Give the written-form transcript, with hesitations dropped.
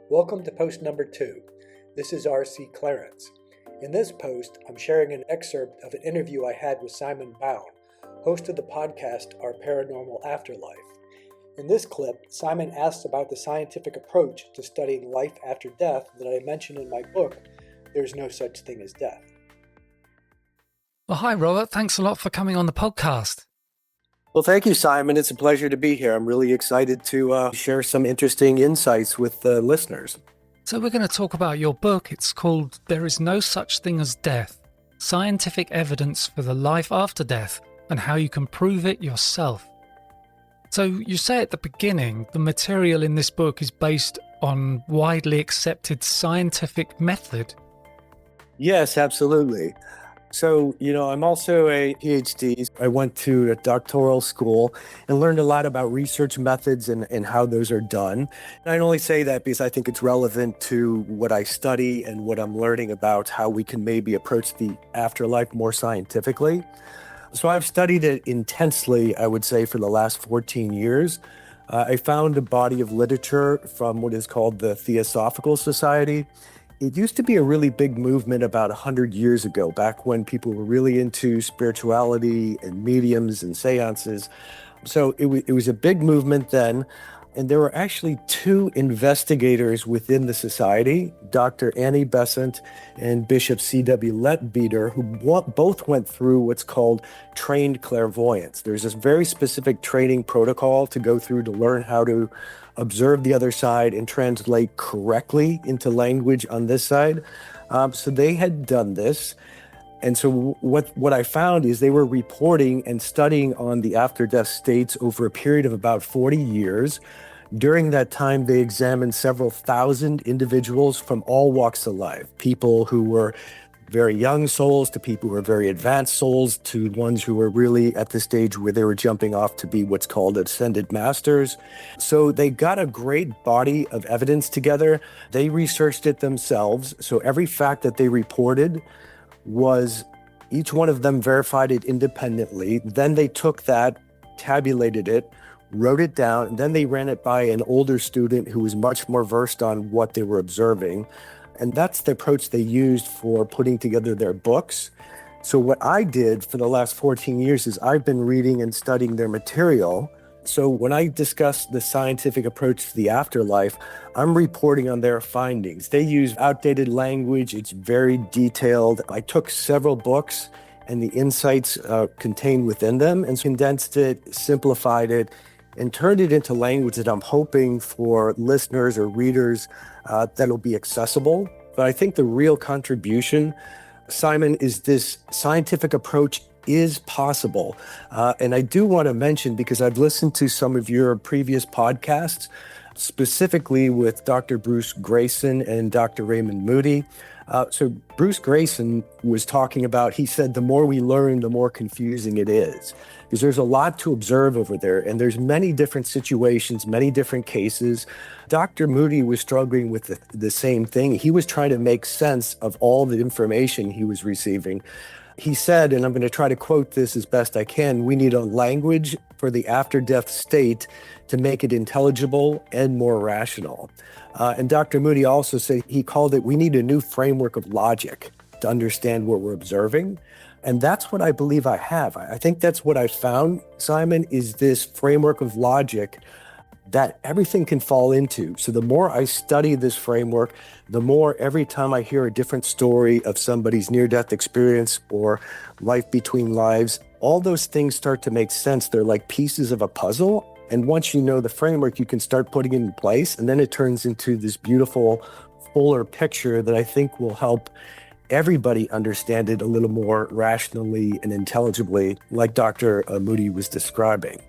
Welcome to post number 2. This is R.C. Clarence. In this post, I'm sharing an excerpt of an interview I had with Simon Bown, host of the podcast Our Paranormal Afterlife. In this clip, Simon asks about the scientific approach to studying life after death that I mentioned in my book, There's No Such Thing as Death. Well, hi, Robert. Thanks a lot for coming on the podcast. Well, thank you, Simon. It's a pleasure to be here. I'm really excited to share some interesting insights with the listeners. So we're going to talk about your book. It's called There Is No Such Thing as Death, Scientific Evidence for the Life After Death and How You Can Prove It Yourself. So you say at the beginning, the material in this book is based on widely accepted scientific method. Yes, absolutely. So, I'm also a PhD. I went to a doctoral school and learned a lot about research methods and how those are done. And I only say that because I think it's relevant to what I study and what I'm learning about how we can maybe approach the afterlife more scientifically. So I've studied it intensely, I would say, for the last 14 years. I found a body of literature from what is called the Theosophical Society. It used to be a really big movement about 100 years ago, back when people were really into spirituality and mediums and seances. So it was a big movement then. And there were actually 2 investigators within the society, Dr. Annie Besant and Bishop C.W. Leadbeater, who both went through what's called trained clairvoyance. There's this very specific training protocol to go through to learn how to observe the other side and translate correctly into language on this side. So they had done this. And so what I found is they were reporting and studying on the after-death states over a period of about 40 years. During that time, they examined several thousand individuals from all walks of life, people who were very young souls to people who were very advanced souls to ones who were really at the stage where they were jumping off to be what's called ascended masters. So they got a great body of evidence together. They researched it themselves. So every fact that they reported was, each one of them verified it independently. Then they took that, tabulated it, wrote it down, and then they ran it by an older student who was much more versed on what they were observing. And that's the approach they used for putting together their books. So what I did for the last 14 years is I've been reading and studying their material. So when I discuss the scientific approach to the afterlife, I'm reporting on their findings. They use outdated language. It's very detailed. I took several books and the insights contained within them and condensed it, simplified it, and turned it into language that I'm hoping for listeners or readers that'll be accessible. But I think the real contribution, Simon, is this scientific approach is possible. And I do want to mention, because I've listened to some of your previous podcasts, specifically with Dr. Bruce Grayson and Dr. Raymond Moody. So Bruce Grayson was talking about, he said, the more we learn, the more confusing it is. Because there's a lot to observe over there, and there's many different situations, many different cases. Dr. Moody was struggling with the same thing. He was trying to make sense of all the information he was receiving. He said, and I'm going to try to quote this as best I can, we need a language for the after-death state to make it intelligible and more rational. And Dr. Moody also said, he called it, we need a new framework of logic to understand what we're observing. And that's what I believe I have. I think that's what I found, Simon, is this framework of logic that everything can fall into. So the more I study this framework, the more every time I hear a different story of somebody's near-death experience or life between lives, all those things start to make sense. They're like pieces of a puzzle. And once you know the framework, you can start putting it in place. And then it turns into this beautiful, fuller picture that I think will help everybody understand it a little more rationally and intelligibly, like Dr. Moody was describing.